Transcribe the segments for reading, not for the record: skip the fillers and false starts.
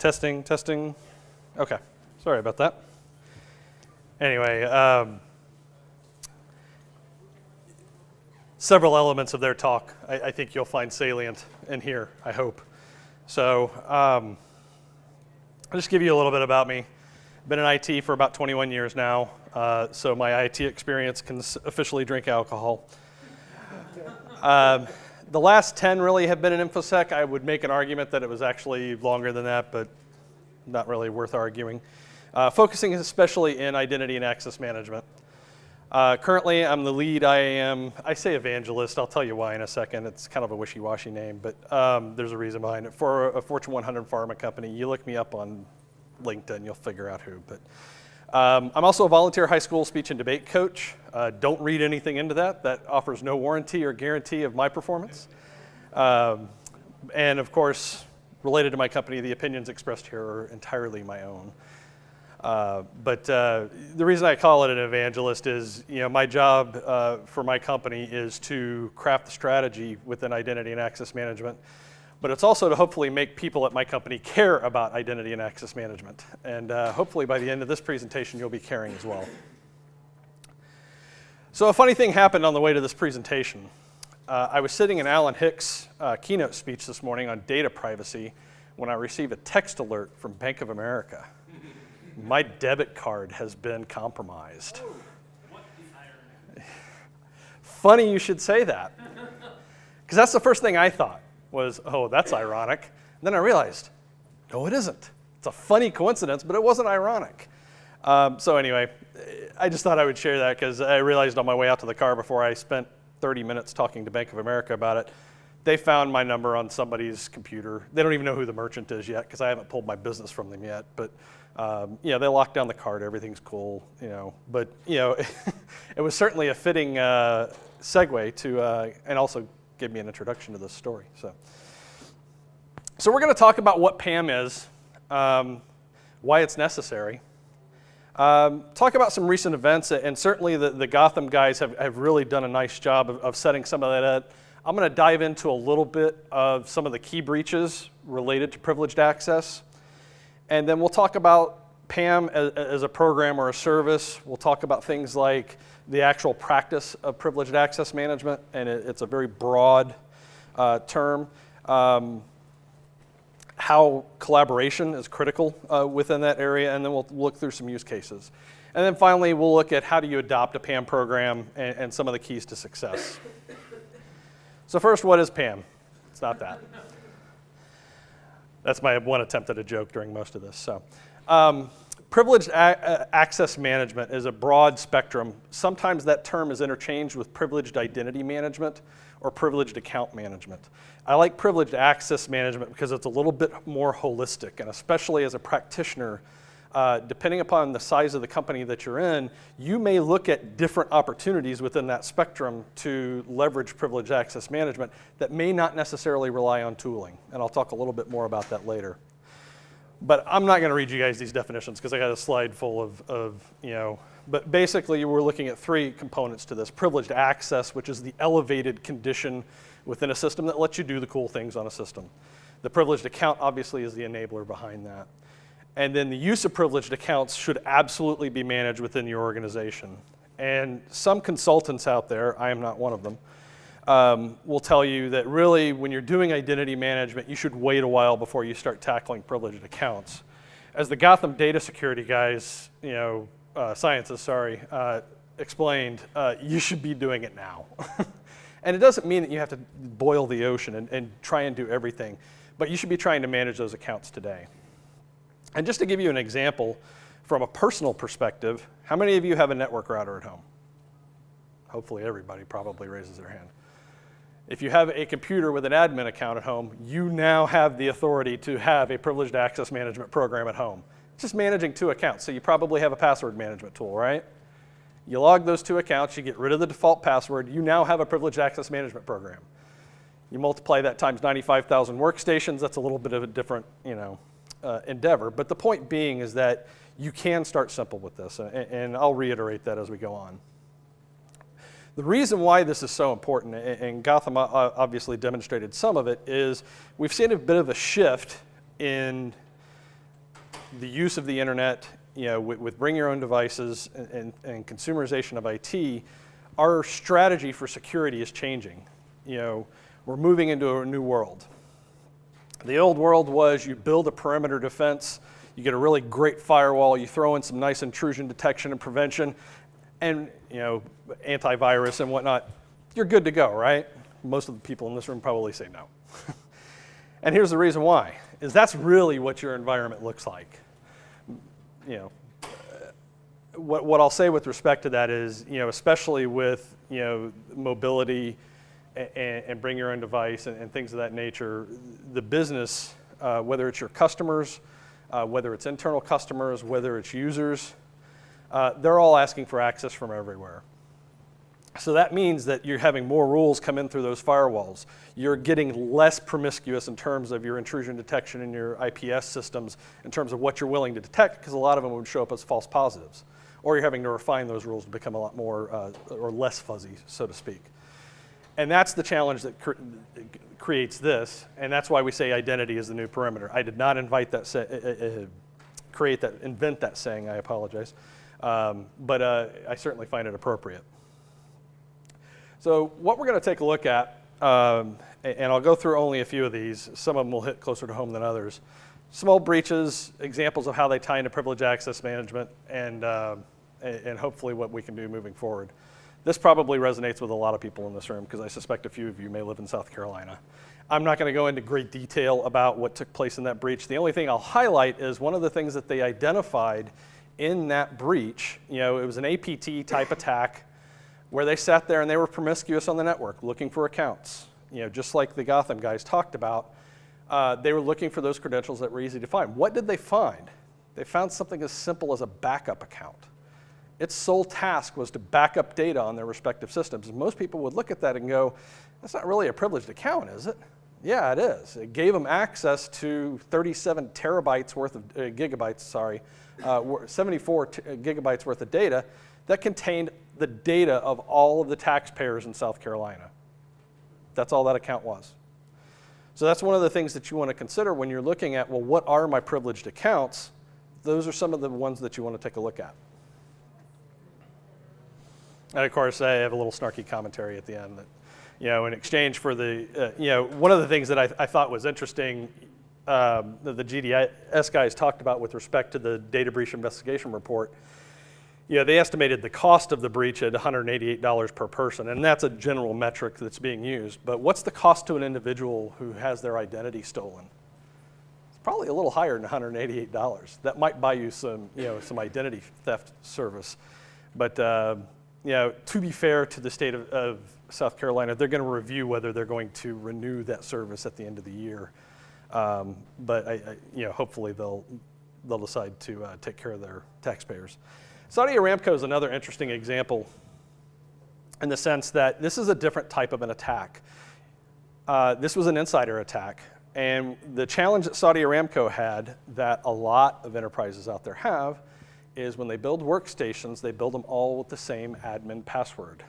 Testing, testing. Okay, sorry about that. Anyway, several elements of their talk I think you'll find salient in here, I hope. So I'll just give you a little bit about me. Been in IT for about 21 years now, so my IT experience can officially drink alcohol. The last 10 really have been in InfoSec. I would make an argument that it was actually longer than that, but not really worth arguing. Focusing especially in identity and access management. Currently, I'm the lead IAM. I say evangelist. I'll tell you why in a second. It's kind of a wishy-washy name, but there's a reason behind it. For a Fortune 100 pharma company, you look me up on LinkedIn, you'll figure out who. But I'm also a volunteer high school speech and debate coach. Don't read anything into that. That offers no warranty or guarantee of my performance. And of course, related to my company, the opinions expressed here are entirely my own. But the reason I call it an evangelist is, my job for my company is to craft the strategy within identity and access management. But it's also to hopefully make people at my company care about identity and access management. And hopefully by the end of this presentation, you'll be caring as well. So a funny thing happened on the way to this presentation. I was sitting in Alan Hicks' keynote speech this morning on data privacy when I received a text alert from Bank of America. My debit card has been compromised. Oh, what the irony. Funny you should say that. Because that's the first thing I thought was, oh, that's ironic. And then I realized, no, it isn't. It's a funny coincidence, but it wasn't ironic. So anyway, I just thought I would share that because I realized on my way out to the car before I spent 30 minutes talking to Bank of America about it, they found my number on somebody's computer. They don't even know who the merchant is yet because I haven't pulled my business from them yet. But they locked down the card. Everything's cool, But it was certainly a fitting segue to, and also gave me an introduction to this story. So we're going to talk about what PAM is, why it's necessary. Talk about some recent events, and certainly the Gotham guys have really done a nice job of setting some of that up. I'm going to dive into a little bit of some of the key breaches related to privileged access. And then we'll talk about PAM as a program or a service. We'll talk about things like the actual practice of privileged access management, and it's a very broad term. How collaboration is critical within that area, and then we'll look through some use cases. And then finally, we'll look at how do you adopt a PAM program and some of the keys to success. So first, what is PAM? It's not that. That's my one attempt at a joke during most of this. So, privileged access management is a broad spectrum. Sometimes that term is interchanged with privileged identity management or privileged account management. I like privileged access management because it's a little bit more holistic, and especially as a practitioner, depending upon the size of the company that you're in, you may look at different opportunities within that spectrum to leverage privileged access management that may not necessarily rely on tooling. And I'll talk a little bit more about that later. But I'm not going to read you guys these definitions because I got a slide full but basically we're looking at three components to this. Privileged access, which is the elevated condition within a system that lets you do the cool things on a system. The privileged account obviously is the enabler behind that. And then the use of privileged accounts should absolutely be managed within your organization. And some consultants out there, I am not one of them, will tell you that really when you're doing identity management, you should wait a while before you start tackling privileged accounts. As the Gotham data security guys, explained, you should be doing it now. And it doesn't mean that you have to boil the ocean and try and do everything, but you should be trying to manage those accounts today. And just to give you an example, from a personal perspective, how many of you have a network router at home? Hopefully everybody probably raises their hand. If you have a computer with an admin account at home, you now have the authority to have a privileged access management program at home. It's just managing two accounts, so you probably have a password management tool, right? You log those two accounts, you get rid of the default password, you now have a privileged access management program. You multiply that times 95,000 workstations, that's a little bit of a different, endeavor. But the point being is that you can start simple with this, and I'll reiterate that as we go on. The reason why this is so important, and Gotham obviously demonstrated some of it, is we've seen a bit of a shift in the use of the internet, with bring your own devices and consumerization of IT, our strategy for security is changing. We're moving into a new world. The old world was you build a perimeter defense, you get a really great firewall, you throw in some nice intrusion detection and prevention, and antivirus and whatnot, you're good to go, right? Most of the people in this room probably say no. And here's the reason why, is that's really what your environment looks like. What I'll say with respect to that is, especially with, mobility and bring your own device and things of that nature, the business, whether it's your customers, whether it's internal customers, whether it's users, they're all asking for access from everywhere. So that means that you're having more rules come in through those firewalls. You're getting less promiscuous in terms of your intrusion detection in your IPS systems, in terms of what you're willing to detect, because a lot of them would show up as false positives. Or you're having to refine those rules to become a lot more, or less fuzzy, so to speak. And that's the challenge that creates this, and that's why we say identity is the new perimeter. I did not invent that saying, I apologize. But I certainly find it appropriate. So what we're going to take a look at, and I'll go through only a few of these. Some of them will hit closer to home than others. Small breaches, examples of how they tie into privileged access management, and hopefully what we can do moving forward. This probably resonates with a lot of people in this room because I suspect a few of you may live in South Carolina. I'm not going to go into great detail about what took place in that breach. The only thing I'll highlight is one of the things that they identified in that breach. It was an APT type attack where they sat there and they were promiscuous on the network looking for accounts. Just like the Gotham guys talked about, they were looking for those credentials that were easy to find. What did they find? They found something as simple as a backup account. Its sole task was to back up data on their respective systems. And most people would look at that and go, that's not really a privileged account, is it? Yeah, it is. It gave them access to 37 terabytes worth of, gigabytes, sorry, 74 gigabytes worth of data that contained the data of all of the taxpayers in South Carolina. That's all that account was. So that's one of the things that you want to consider when you're looking at, well, what are my privileged accounts? Those are some of the ones that you want to take a look at. And of course, I have a little snarky commentary at the end that, in exchange for the, one of the things that I thought was interesting, the GDS guys talked about with respect to the data breach investigation report. They estimated the cost of the breach at $188 per person, and that's a general metric that's being used. But what's the cost to an individual who has their identity stolen? It's probably a little higher than $188. That might buy you some, some identity theft service. But to be fair to the state of South Carolina, they're going to review whether they're going to renew that service at the end of the year. But hopefully they'll decide to take care of their taxpayers. Saudi Aramco is another interesting example in the sense that this is a different type of an attack. This was an insider attack, and the challenge that Saudi Aramco had that a lot of enterprises out there have is when they build workstations, they build them all with the same admin password.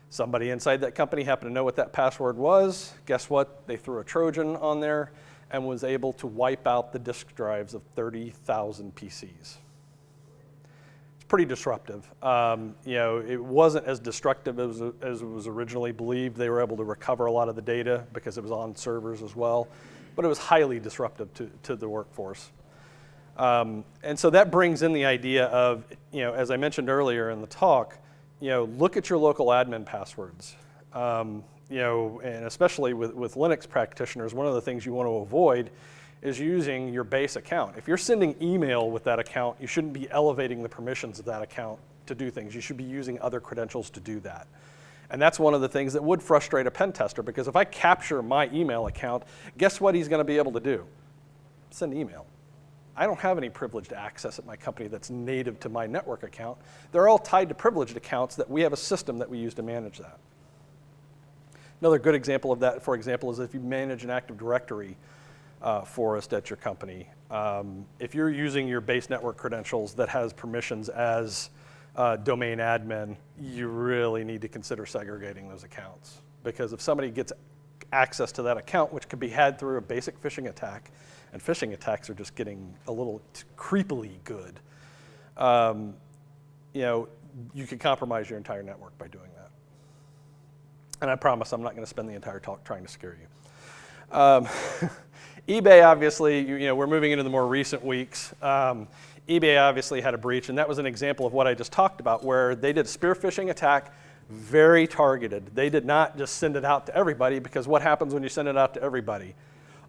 Somebody inside that company happened to know what that password was. Guess what? They threw a Trojan on there and was able to wipe out the disk drives of 30,000 PCs. It's pretty disruptive. It wasn't as destructive as it was originally believed. They were able to recover a lot of the data because it was on servers as well, but it was highly disruptive to the workforce. And so that brings in the idea of, as I mentioned earlier in the talk, look at your local admin passwords. And especially with Linux practitioners, one of the things you want to avoid is using your base account. If you're sending email with that account, you shouldn't be elevating the permissions of that account to do things. You should be using other credentials to do that. And that's one of the things that would frustrate a pen tester, because if I capture my email account, guess what he's going to be able to do? Send email. I don't have any privileged access at my company that's native to my network account. They're all tied to privileged accounts that we have a system that we use to manage that. Another good example of that, for example, is if you manage an Active Directory for us at your company. If you're using your base network credentials that has permissions as domain admin, you really need to consider segregating those accounts. Because if somebody gets access to that account, which could be had through a basic phishing attack. And phishing attacks are just getting a little creepily good. You can compromise your entire network by doing that. And I promise I'm not going to spend the entire talk trying to scare you. eBay, obviously, we're moving into the more recent weeks. eBay obviously had a breach, and that was an example of what I just talked about, where they did a spear phishing attack, very targeted. They did not just send it out to everybody, because what happens when you send it out to everybody?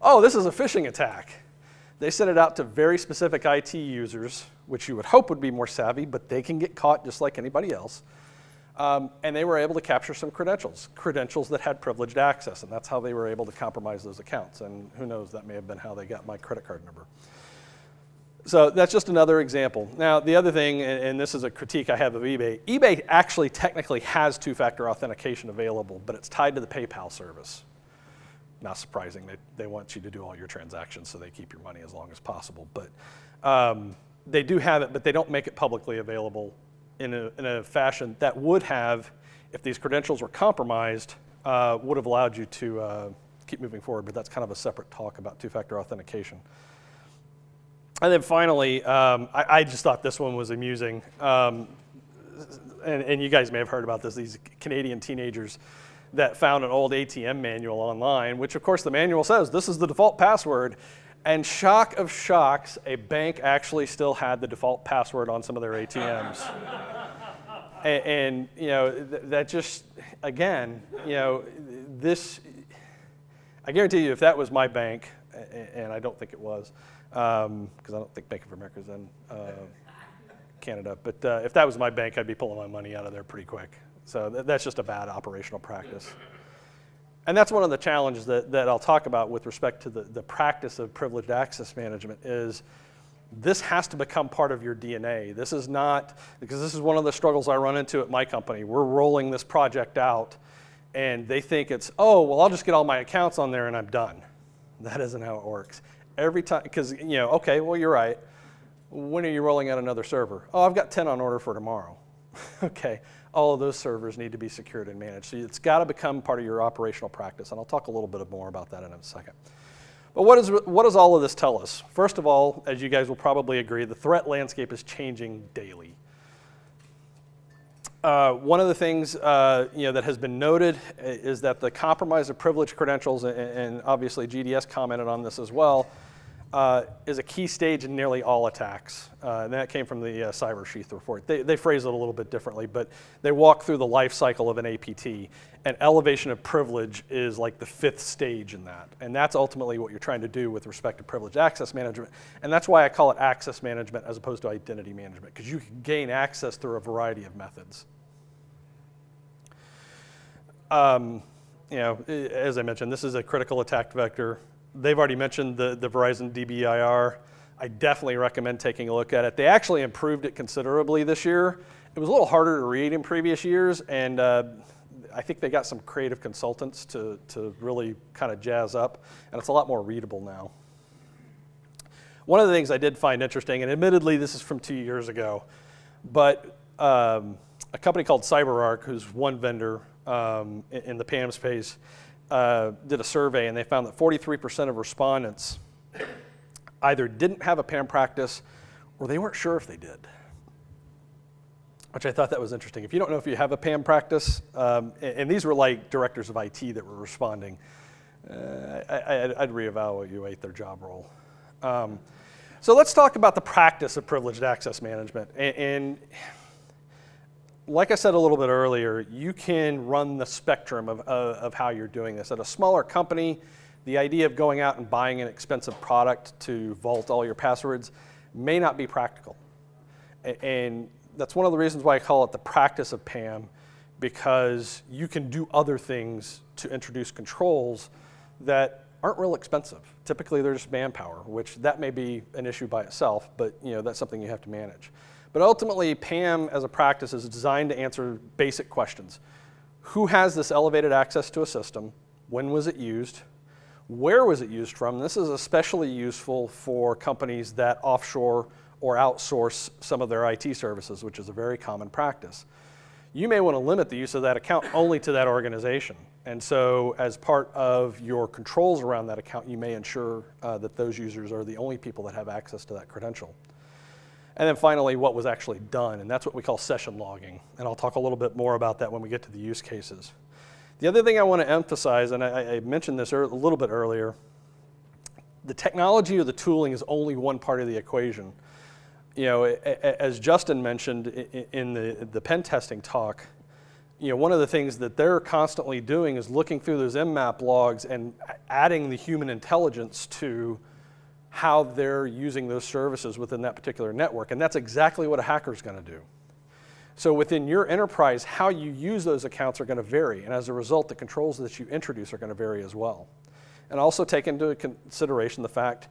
Oh, this is a phishing attack. They sent it out to very specific IT users, which you would hope would be more savvy, but they can get caught just like anybody else. And they were able to capture some credentials that had privileged access, and that's how they were able to compromise those accounts. And who knows, that may have been how they got my credit card number. So that's just another example. Now, the other thing, and this is a critique I have of eBay, eBay actually technically has two-factor authentication available, but it's tied to the PayPal service. Not surprising, they want you to do all your transactions so they keep your money as long as possible. But they do have it, but they don't make it publicly available in a fashion that would have, if these credentials were compromised, would have allowed you to keep moving forward. But that's kind of a separate talk about two-factor authentication. And then finally, I just thought this one was amusing. And you guys may have heard about this, these Canadian teenagers that found an old ATM manual online, which of course the manual says, this is the default password. And shock of shocks, a bank actually still had the default password on some of their ATMs. and that just, again, this, I guarantee you if that was my bank, and I don't think it was, because I don't think Bank of America is in Canada, but if that was my bank, I'd be pulling my money out of there pretty quick. So that's just a bad operational practice. And that's one of the challenges that I'll talk about with respect to the practice of privileged access management is this has to become part of your DNA. This is not, because this is one of the struggles I run into at my company. We're rolling this project out and they think it's, oh, well, I'll just get all my accounts on there and I'm done. That isn't how it works. Every time, because, okay, well, you're right. When are you rolling out another server? Oh, I've got 10 on order for tomorrow. Okay, all of those servers need to be secured and managed. So it's got to become part of your operational practice, and I'll talk a little bit more about that in a second. But what does all of this tell us? First of all, as you guys will probably agree, the threat landscape is changing daily. One of the things that has been noted is that the compromise of privileged credentials, and obviously GDS commented on this as well, is a key stage in nearly all attacks. And that came from the Cyber Sheath report. They phrase it a little bit differently, but they walk through the life cycle of an APT. And elevation of privilege is like the 5th stage in that. And that's ultimately what you're trying to do with respect to privileged access management. And that's why I call it access management as opposed to identity management, because you can gain access through a variety of methods. As I mentioned, this is a critical attack vector. They've already mentioned the Verizon DBIR. I definitely recommend taking a look at it. They actually improved it considerably this year. It was a little harder to read in previous years, and I think they got some creative consultants to really kind of jazz up, and it's a lot more readable now. One of the things I did find interesting, and admittedly this is from 2 years ago, but a company called CyberArk, who's one vendor in the PAM space, did a survey, and they found that 43% of respondents either didn't have a PAM practice or they weren't sure if they did, which I thought that was interesting. If you don't know if you have a PAM practice, and these were like directors of IT that were responding, I'd reevaluate their job role. So let's talk about the practice of privileged access management. And like I said a little bit earlier, you can run the spectrum of how you're doing this. At a smaller company, the idea of going out and buying an expensive product to vault all your passwords may not be practical. And that's one of the reasons why I call it the practice of PAM, because you can do other things to introduce controls that aren't real expensive. Typically, they're just manpower, which that may be an issue by itself, but that's something you have to manage. But ultimately, PAM as a practice is designed to answer basic questions. Who has this elevated access to a system? When was it used? Where was it used from? This is especially useful for companies that offshore or outsource some of their IT services, which is a very common practice. you may want to limit the use of that account only to that organization. And so as part of your controls around that account, you may ensure that those users are the only people that have access to that credential. And then finally, what was actually done, and that's what we call session logging. And I'll talk a little bit more about that when we get to the use cases. The other thing I want to emphasize, and I mentioned this a little bit earlier, the technology or the tooling is only one part of the equation. As Justin mentioned in the pen testing talk, one of the things that they're constantly doing is looking through those mmap logs and adding the human intelligence to how they're using those services within that particular network. And that's exactly what a hacker is going to do. So within your enterprise, how you use those accounts are going to vary. And as a result, the controls that you introduce are going to vary as well. And also take into consideration the fact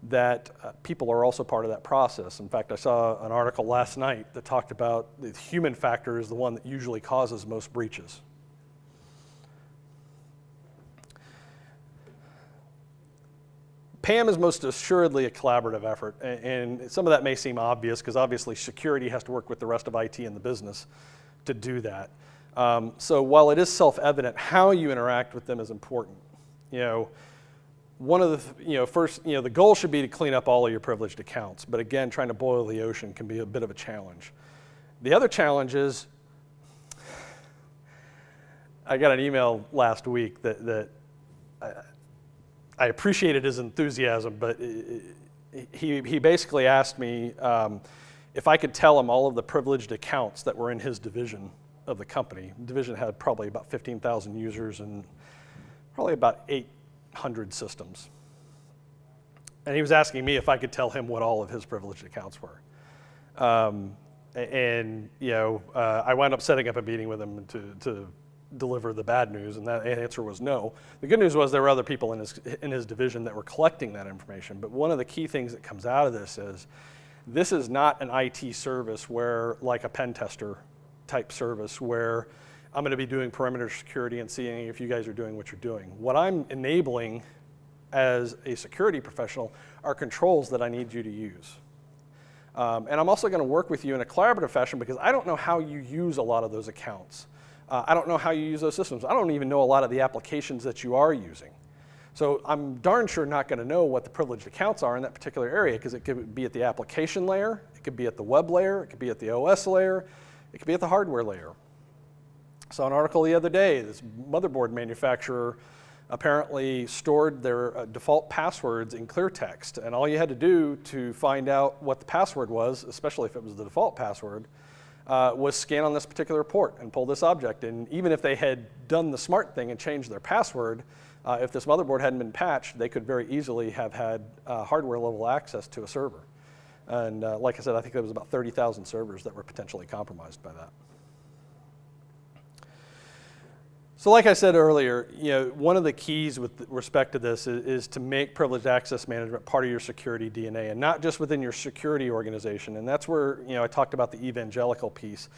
that people are also part of that process. In fact, I saw an article last night that talked about the human factor is the one that usually causes most breaches. PAM is most assuredly a collaborative effort, and some of that may seem obvious because obviously security has to work with the rest of IT in the business to do that. So while it is self-evident, how you interact with them is important. One of the, first, the goal should be to clean up all of your privileged accounts, but again, trying to boil the ocean can be a bit of a challenge. The other challenge is, I got an email last week that I appreciated his enthusiasm, but he basically asked me if I could tell him all of the privileged accounts that were in his division of the company. The division had probably about 15,000 users and probably about 800 systems. And he was asking me if I could tell him what all of his privileged accounts were. I wound up setting up a meeting with him to deliver the bad news, and that answer was no. The good news was there were other people in his division that were collecting that information, but one of the key things that comes out of this is not an IT service where, like a pen tester type service, where I'm going to be doing perimeter security and seeing if you guys are doing what you're doing. What I'm enabling as a security professional are controls that I need you to use. And I'm also going to work with you in a collaborative fashion because I don't know how you use a lot of those accounts. I don't know how you use those systems. I don't even know a lot of the applications that you are using. So I'm darn sure not going to know what the privileged accounts are in that particular area because it could be at the application layer, it could be at the web layer, it could be at the OS layer, it could be at the hardware layer. Saw an article the other day, this motherboard manufacturer apparently stored their default passwords in clear text, and all you had to do to find out what the password was, especially if it was the default password, was scan on this particular port and pull this object. And even if they had done the smart thing and changed their password, if this motherboard hadn't been patched, they could very easily have had hardware level access to a server. And like I said, I think there was about 30,000 servers that were potentially compromised by that. So like I said earlier, one of the keys with respect to this is to make privileged access management part of your security DNA, and not just within your security organization. And that's where I talked about the evangelical piece.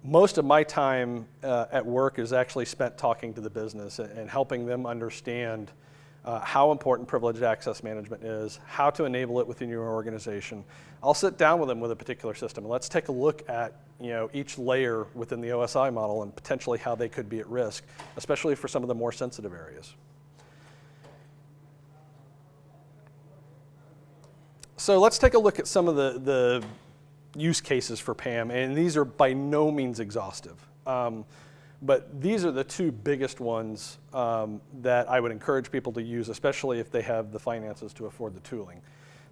Most of my time at work is actually spent talking to the business and helping them understand how important privileged access management is, how to enable it within your organization. I'll sit down with them with a particular system and let's take a look at each layer within the OSI model and potentially how they could be at risk, especially for some of the more sensitive areas. So let's take a look at some of the use cases for PAM, and these are by no means exhaustive. But these are the two biggest ones that I would encourage people to use, especially if they have the finances to afford the tooling.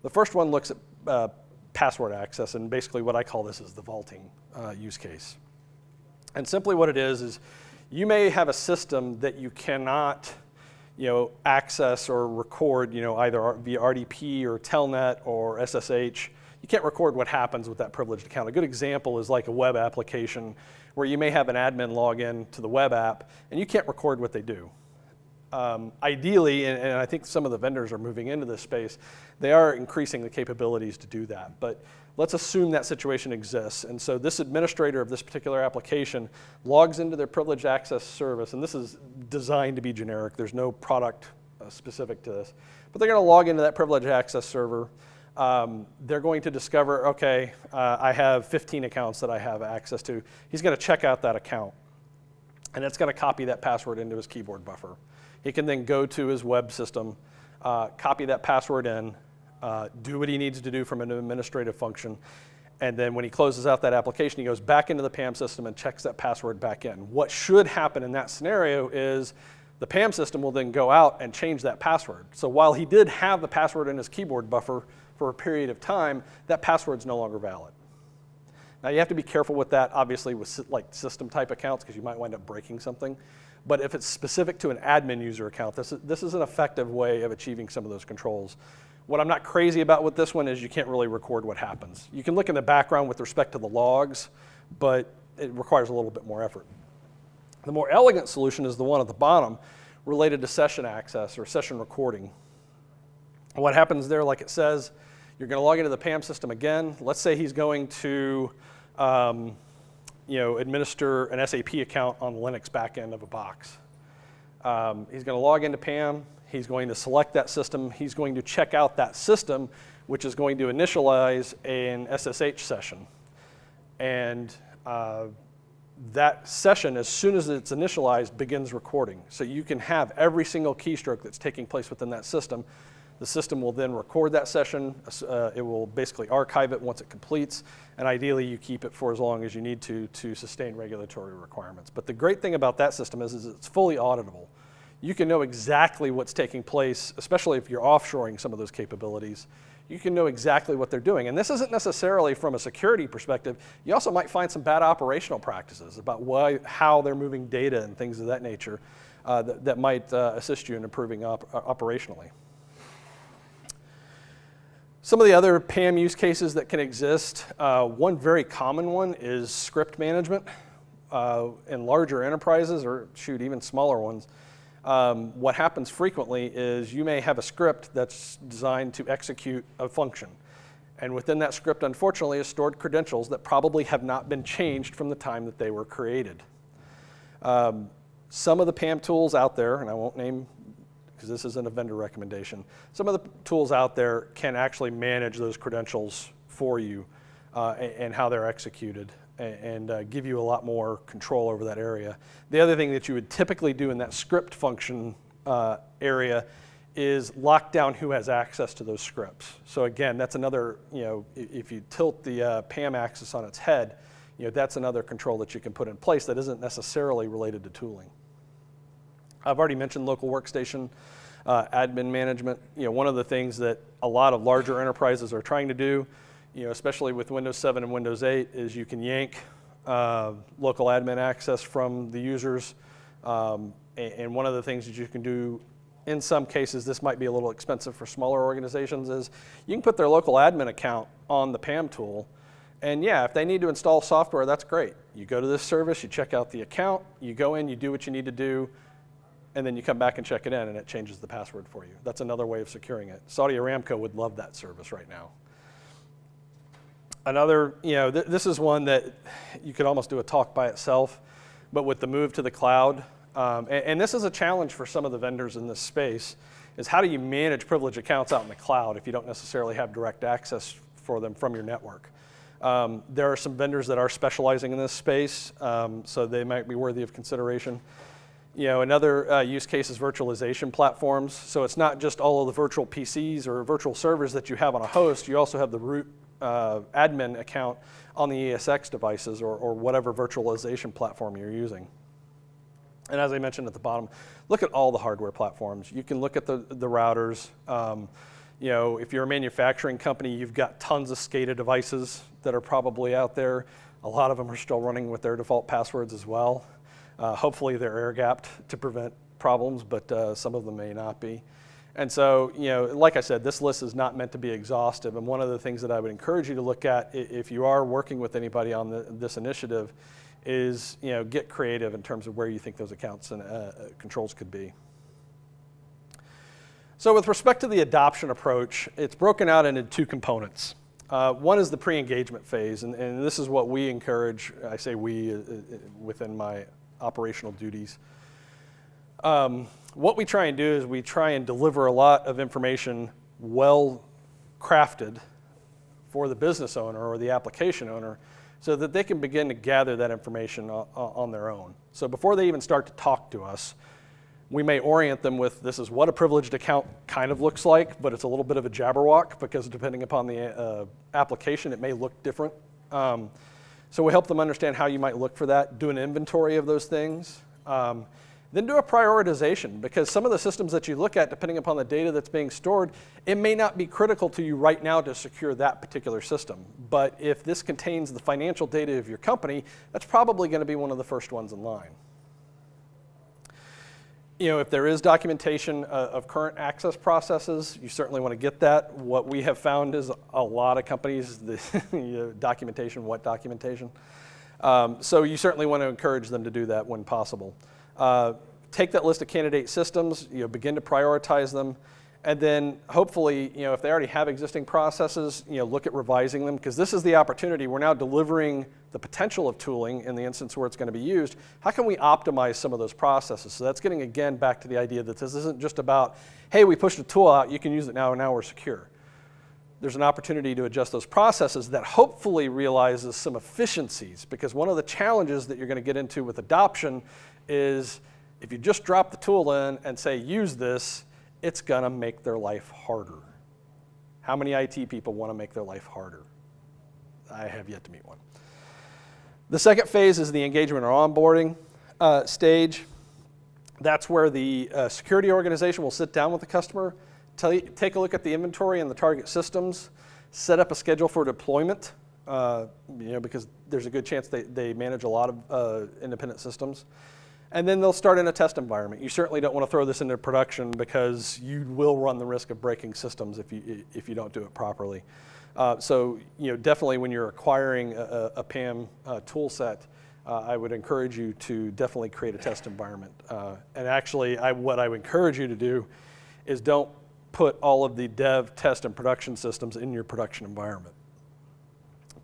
The first one looks at password access, and basically what I call this is the vaulting use case. And simply what it is you may have a system that you cannot access or record either via RDP or Telnet or SSH. You can't record what happens with that privileged account. A good example is like a web application where you may have an admin log in to the web app and you can't record what they do. Ideally, and I think some of the vendors are moving into this space, they are increasing the capabilities to do that. But let's assume that situation exists. And so this administrator of this particular application logs into their privileged access service, and this is designed to be generic. There's no product specific to this. But they're going to log into that privileged access server. they're going to discover, okay, I have 15 accounts that I have access to. He's going to check out that account, and it's going to copy that password into his keyboard buffer. He can then go to his web system, copy that password in, do what he needs to do from an administrative function, and then when he closes out that application, he goes back into the PAM system and checks that password back in. What should happen in that scenario is the PAM system will then go out and change that password. So while he did have the password in his keyboard buffer for a period of time, that password's no longer valid. Now you have to be careful with that, obviously, with like system type accounts, because you might wind up breaking something. But if it's specific to an admin user account, this is an effective way of achieving some of those controls. What I'm not crazy about with this one is you can't really record what happens. You can look in the background with respect to the logs, but it requires a little bit more effort. The more elegant solution is the one at the bottom, related to session access or session recording. What happens there, like it says, you're going to log into the PAM system again. Let's say he's going to administer an SAP account on the Linux backend of a box. He's going to log into PAM. He's going to select that system. He's going to check out that system, which is going to initialize an SSH session. And that session, as soon as it's initialized, begins recording. So you can have every single keystroke that's taking place within that system. The system will then record that session. It will basically archive it once it completes, and ideally you keep it for as long as you need to sustain regulatory requirements. But the great thing about that system is it's fully auditable. You can know exactly what's taking place, especially if you're offshoring some of those capabilities. You can know exactly what they're doing. And this isn't necessarily from a security perspective. You also might find some bad operational practices about how they're moving data and things of that nature that might assist you in improving operationally. Some of the other PAM use cases that can exist, one very common one is script management. In larger enterprises, or shoot, even smaller ones, what happens frequently is you may have a script that's designed to execute a function. And within that script, unfortunately, is stored credentials that probably have not been changed from the time that they were created. Some of the PAM tools out there, and I won't name because this isn't a vendor recommendation, some of the tools out there can actually manage those credentials for you and how they're executed, and give you a lot more control over that area. The other thing that you would typically do in that script function area is lock down who has access to those scripts. So again, that's another, if you tilt the PAM axis on its head, that's another control that you can put in place that isn't necessarily related to tooling. I've already mentioned local workstation admin management. One of the things that a lot of larger enterprises are trying to do, especially with Windows 7 and Windows 8, is you can yank local admin access from the users. And one of the things that you can do, in some cases, this might be a little expensive for smaller organizations, is you can put their local admin account on the PAM tool. And yeah, if they need to install software, that's great. You go to this service, you check out the account, you go in, you do what you need to do, and then you come back and check it in, and it changes the password for you. That's another way of securing it. Saudi Aramco would love that service right now. Another, this is one that you could almost do a talk by itself, but with the move to the cloud, and this is a challenge for some of the vendors in this space, is how do you manage privileged accounts out in the cloud if you don't necessarily have direct access for them from your network? There are some vendors that are specializing in this space, so they might be worthy of consideration. Another use case is virtualization platforms. So it's not just all of the virtual PCs or virtual servers that you have on a host. You also have the root admin account on the ESX devices or whatever virtualization platform you're using. And as I mentioned at the bottom, look at all the hardware platforms. You can look at the routers. If you're a manufacturing company, you've got tons of SCADA devices that are probably out there. A lot of them are still running with their default passwords as well. Hopefully they're air-gapped to prevent problems, but some of them may not be. And so, like I said, this list is not meant to be exhaustive. And one of the things that I would encourage you to look at if you are working with anybody on this initiative is, get creative in terms of where you think those accounts and controls could be. So with respect to the adoption approach, it's broken out into two components. One is the pre-engagement phase, and this is what we encourage. I say we within my operational duties. What we try and do is we try and deliver a lot of information well crafted for the business owner or the application owner so that they can begin to gather that information on their own. So before they even start to talk to us, we may orient them with, this is what a privileged account kind of looks like, but it's a little bit of a jabberwock because depending upon the application, it may look different. So we help them understand how you might look for that, do an inventory of those things, then do a prioritization, because some of the systems that you look at, depending upon the data that's being stored, it may not be critical to you right now to secure that particular system. But if this contains the financial data of your company, that's probably going to be one of the first ones in line. You know, if there is documentation of current access processes, you certainly want to get that. What we have found is a lot of companies, documentation, what documentation? So you certainly want to encourage them to do that when possible. Take that list of candidate systems, begin to prioritize them, and then hopefully, if they already have existing processes, look at revising them, because this is the opportunity. We're now delivering the potential of tooling in the instance where it's going to be used. How can we optimize some of those processes? So that's getting, again, back to the idea that this isn't just about, hey, we pushed a tool out, you can use it now, and now we're secure. There's an opportunity to adjust those processes that hopefully realizes some efficiencies, because one of the challenges that you're going to get into with adoption is if you just drop the tool in and say, use this, it's going to make their life harder. How many IT people want to make their life harder? I have yet to meet one. The second phase is the engagement or onboarding stage. That's where the security organization will sit down with the customer, take a look at the inventory and the target systems, set up a schedule for deployment, because there's a good chance they manage a lot of independent systems. And then they'll start in a test environment. You certainly don't want to throw this into production because you will run the risk of breaking systems if you don't do it properly. So definitely when you're acquiring a PAM tool set, I would encourage you to definitely create a test environment. And actually, what I would encourage you to do is don't put all of the dev, test, and production systems in your production environment.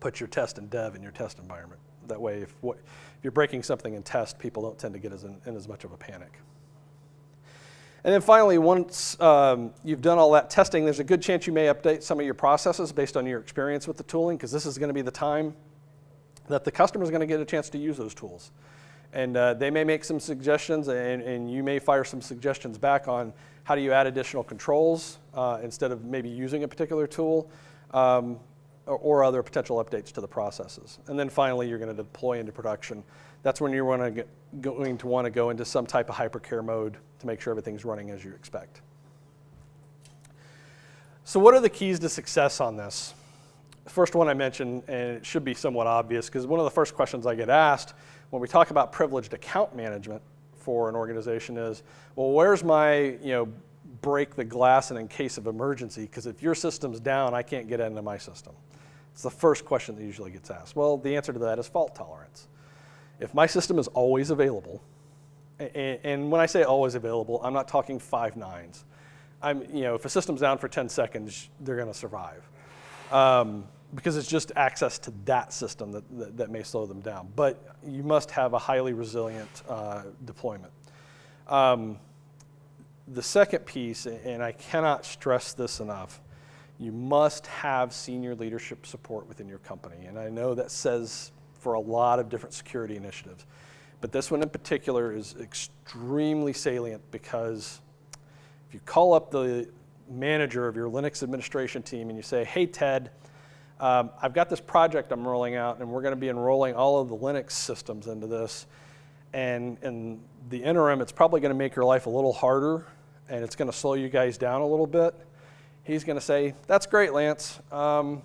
Put your test and dev in your test environment. That way, if you're breaking something in test, people don't tend to get in as much of a panic. And then finally, once you've done all that testing, there's a good chance you may update some of your processes based on your experience with the tooling, because this is going to be the time that the customer is going to get a chance to use those tools. And they may make some suggestions, and you may fire some suggestions back on how do you add additional controls instead of maybe using a particular tool, or other potential updates to the processes. And then finally, you're going to deploy into production. That's when you're going to want to go into some type of hypercare mode to make sure everything's running as you expect. So what are the keys to success on this? The first one I mentioned, and it should be somewhat obvious, because one of the first questions I get asked when we talk about privileged account management for an organization is, well, where's my break the glass and in case of emergency, because if your system's down, I can't get into my system. It's the first question that usually gets asked. Well, the answer to that is fault tolerance. If my system is always available, and when I say always available, I'm not talking 5 nines. If a system's down for 10 seconds, they're going to survive. Because it's just access to that system that may slow them down. But you must have a highly resilient deployment. The second piece, and I cannot stress this enough, you must have senior leadership support within your company. And I know that says for a lot of different security initiatives, but this one in particular is extremely salient, because if you call up the manager of your Linux administration team and you say, hey, Ted, I've got this project I'm rolling out, and we're going to be enrolling all of the Linux systems into this, and in the interim, it's probably going to make your life a little harder, and it's going to slow you guys down a little bit. He's going to say, that's great, Lance. I'm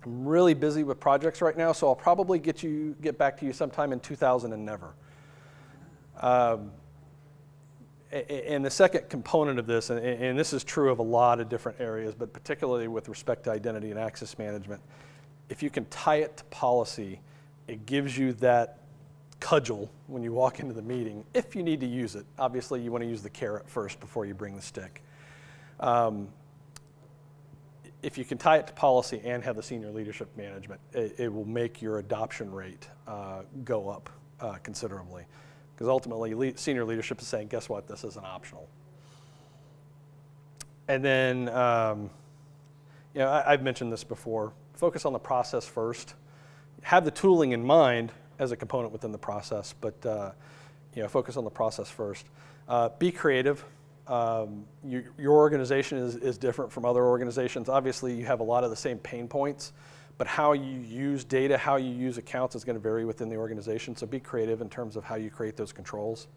really busy with projects right now, so I'll probably get back to you sometime in 2000 and never. And the second component of this, and this is true of a lot of different areas, but particularly with respect to identity and access management, if you can tie it to policy, it gives you that cudgel when you walk into the meeting, if you need to use it. Obviously, you want to use the carrot first before you bring the stick. If you can tie it to policy and have the senior leadership management, it will make your adoption rate go up considerably. Because ultimately, senior leadership is saying, guess what, this isn't optional. And then, I've mentioned this before, focus on the process first. Have the tooling in mind as a component within the process, but focus on the process first. Be creative. Your organization is different from other organizations. Obviously, you have a lot of the same pain points, but how you use data, how you use accounts is going to vary within the organization, so be creative in terms of how you create those controls.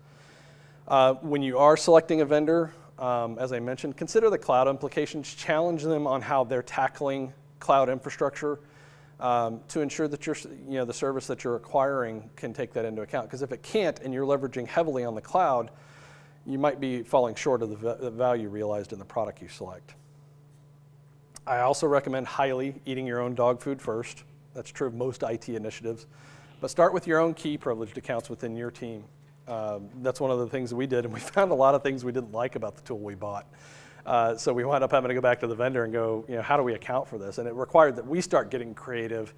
When you are selecting a vendor, as I mentioned, consider the cloud implications, challenge them on how they're tackling cloud infrastructure to ensure that the service that you're acquiring can take that into account. Because if it can't and you're leveraging heavily on the cloud, you might be falling short of the value realized in the product you select. I also recommend highly eating your own dog food first. That's true of most IT initiatives. But start with your own key privileged accounts within your team. That's one of the things that we did, and we found a lot of things we didn't like about the tool we bought. So we wound up having to go back to the vendor and go, how do we account for this? And it required that we start getting creative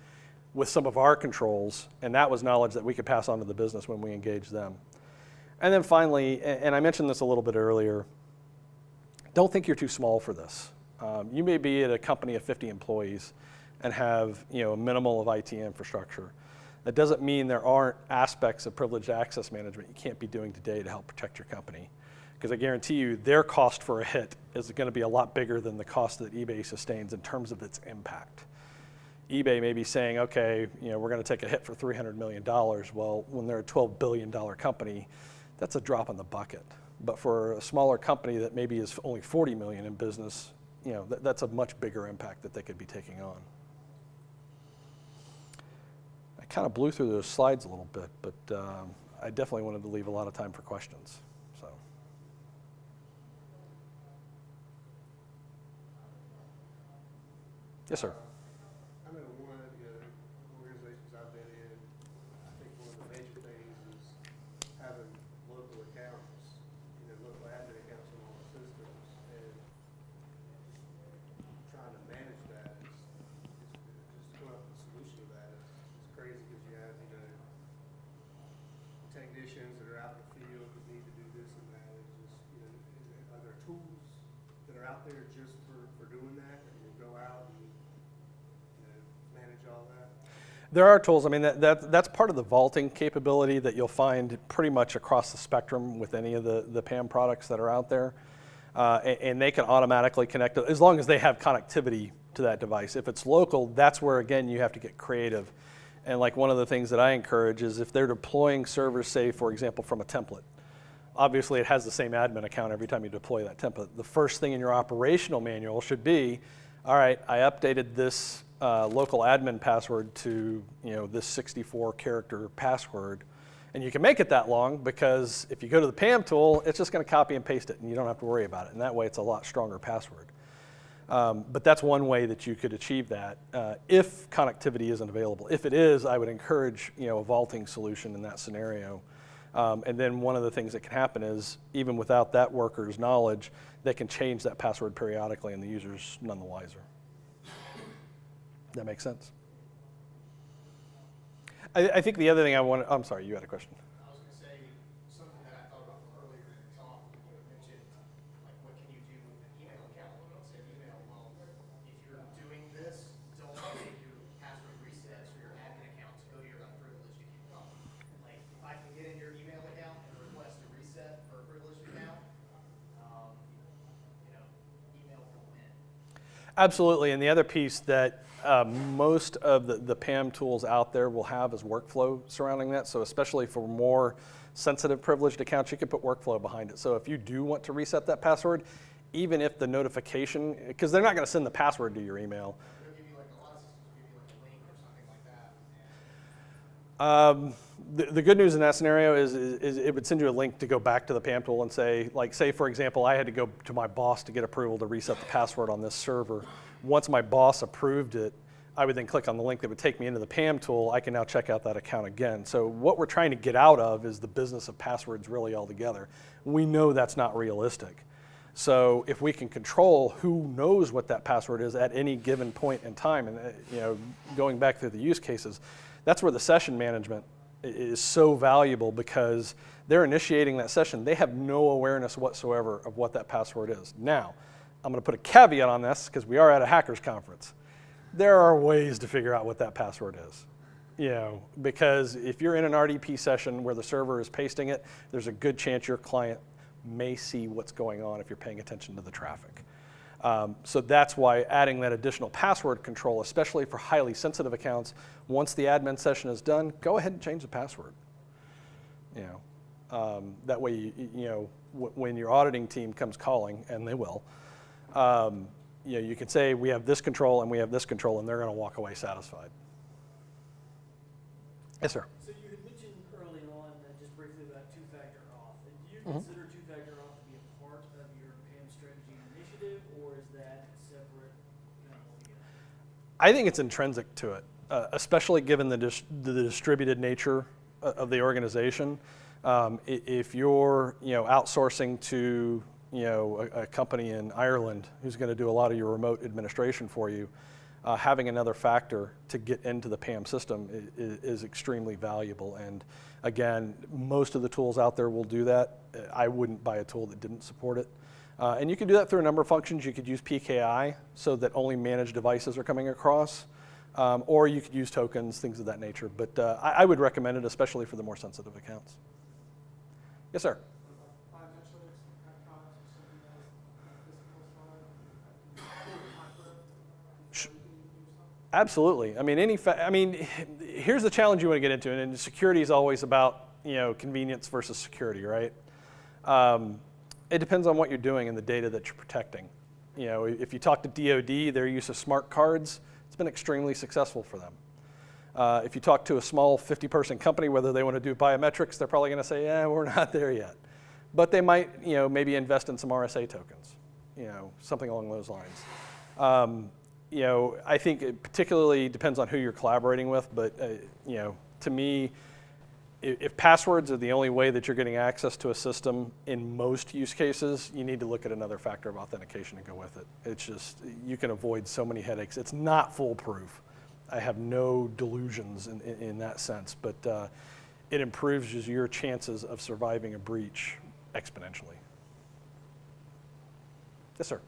with some of our controls, and that was knowledge that we could pass on to the business when we engaged them. And then finally, and I mentioned this a little bit earlier, don't think you're too small for this. You may be at a company of 50 employees and have a minimal of IT infrastructure. That doesn't mean there aren't aspects of privileged access management you can't be doing today to help protect your company. Because I guarantee you their cost for a hit is going to be a lot bigger than the cost that eBay sustains in terms of its impact. eBay may be saying, okay, we're going to take a hit for $300 million. Well, when they're a $12 billion company, that's a drop in the bucket. But for a smaller company that maybe is only 40 million in business, that's a much bigger impact that they could be taking on. I kind of blew through those slides a little bit, but I definitely wanted to leave a lot of time for questions. So. Yes, sir. I know one of the organizations I've been in, I think one of the major things is having local accounts, local admin accounts on all the systems, and trying to manage that is just come up with a solution to that is crazy because you have, technicians that are out in the field that need to do this and that. It's just, are there tools that are out there just for doing that, and you go out and manage all that? There are tools. I mean, that's part of the vaulting capability that you'll find pretty much across the spectrum with any of the PAM products that are out there. And they can automatically connect, as long as they have connectivity to that device. If it's local, that's where, again, you have to get creative. And like one of the things that I encourage is if they're deploying servers, say, for example, from a template, obviously it has the same admin account every time you deploy that template. The first thing in your operational manual should be, all right, I updated this local admin password to this 64-character password. And you can make it that long because if you go to the PAM tool, it's just going to copy and paste it, and you don't have to worry about it. And that way, it's a lot stronger password. But that's one way that you could achieve that if connectivity isn't available. If it is, I would encourage a vaulting solution in that scenario. And then one of the things that can happen is, even without that worker's knowledge, they can change that password periodically, and the user's none the wiser. That makes sense? I think the other thing I'm sorry, you had a question. I was going to say something that I thought about earlier in the talk. You mentioned, like, what can you do with an email account? Well, don't say email. Well, if you're doing this, don't make your password resets for your admin account to go to your unprivileged account. Like, if I can get in your email account and request a reset for a privileged account, email will win. Absolutely, and the other piece that most of the PAM tools out there will have is workflow surrounding that. So especially for more sensitive privileged accounts, you can put workflow behind it. So if you do want to reset that password, even if the notification, because they're not going to send the password to your email. They'll give you, like, a lot of systems will give you like a link or something like that. The good news in that scenario is it would send you a link to go back to the PAM tool and say, for example, I had to go to my boss to get approval to reset the password on this server. Once my boss approved it, I would then click on the link that would take me into the PAM tool. I can now check out that account again. So what we're trying to get out of is the business of passwords really altogether. We know that's not realistic. So if we can control who knows what that password is at any given point in time, and going back through the use cases, that's where the session management is so valuable, because they're initiating that session. They have no awareness whatsoever of what that password is. Now, I'm going to put a caveat on this because we are at a hackers conference. There are ways to figure out what that password is. Because if you're in an RDP session where the server is pasting it, there's a good chance your client may see what's going on if you're paying attention to the traffic. So that's why adding that additional password control, especially for highly sensitive accounts, once the admin session is done, go ahead and change the password. That way, when your auditing team comes calling, and they will, you can say we have this control and we have this control, and they're going to walk away satisfied. Yes, sir. So you had mentioned early on, just briefly, about two-factor auth. Do you consider two-factor auth to be a part of your PAM strategy initiative, or is that separate? I think it's intrinsic to it, especially given the distributed nature of the organization. If you're outsourcing to a company in Ireland who's going to do a lot of your remote administration for you, having another factor to get into the PAM system is extremely valuable. And again, most of the tools out there will do that. I wouldn't buy a tool that didn't support it. And you can do that through a number of functions. You could use PKI so that only managed devices are coming across, or you could use tokens, things of that nature. But I would recommend it, especially for the more sensitive accounts. Yes, sir. Absolutely. I mean, here's the challenge you want to get into, and security is always about convenience versus security, right? It depends on what you're doing and the data that you're protecting. If you talk to DoD, their use of smart cards, it's been extremely successful for them. If you talk to a small 50-person company, whether they want to do biometrics, they're probably going to say, yeah, we're not there yet. But they might, maybe invest in some RSA tokens, something along those lines. I think it particularly depends on who you're collaborating with, but to me, if passwords are the only way that you're getting access to a system in most use cases, you need to look at another factor of authentication and go with it. It's just, you can avoid so many headaches. It's not foolproof. I have no delusions in that sense, but it improves your chances of surviving a breach exponentially. Yes, sir.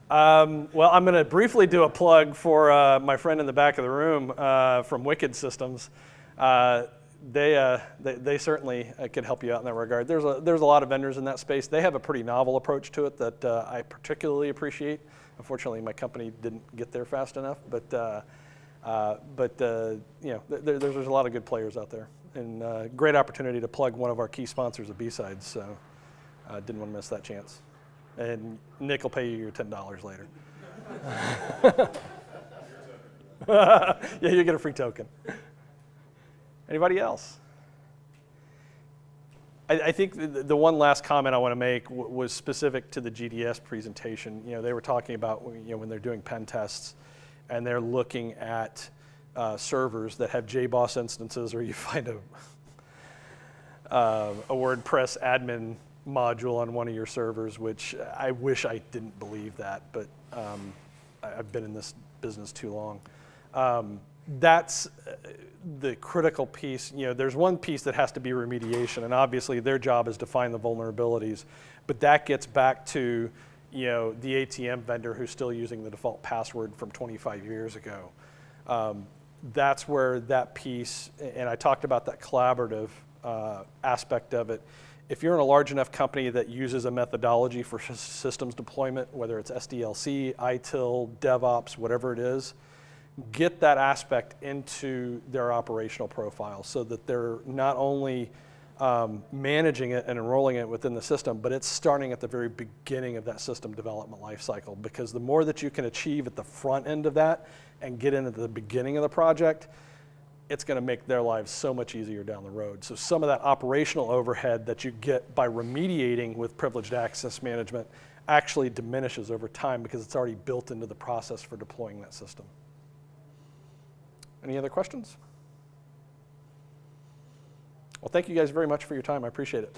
Well, I'm going to briefly do a plug for my friend in the back of the room from Wicked Systems. They certainly could help you out in that regard. There's a lot of vendors in that space. They have a pretty novel approach to it that I particularly appreciate. Unfortunately, my company didn't get there fast enough, but there's a lot of good players out there, and great opportunity to plug one of our key sponsors of BSides. So didn't want to miss that chance. And Nick will pay you your $10 later. Yeah, you get a free token. Anybody else? I think the one last comment I want to make was specific to the GDS presentation. They were talking about when they're doing pen tests and they're looking at servers that have JBoss instances, or you find a WordPress admin module on one of your servers, which I wish I didn't believe that, but I've been in this business too long. That's the critical piece. There's one piece that has to be remediation, and obviously their job is to find the vulnerabilities, but that gets back to the ATM vendor who's still using the default password from 25 years ago. That's where that piece, and I talked about that collaborative aspect of it. If you're in a large enough company that uses a methodology for systems deployment, whether it's SDLC, ITIL, DevOps, whatever it is, get that aspect into their operational profile so that they're not only managing it and enrolling it within the system, but it's starting at the very beginning of that system development lifecycle. Because the more that you can achieve at the front end of that and get into the beginning of the project, it's going to make their lives so much easier down the road. So some of that operational overhead that you get by remediating with privileged access management actually diminishes over time because it's already built into the process for deploying that system. Any other questions? Well, thank you guys very much for your time. I appreciate it.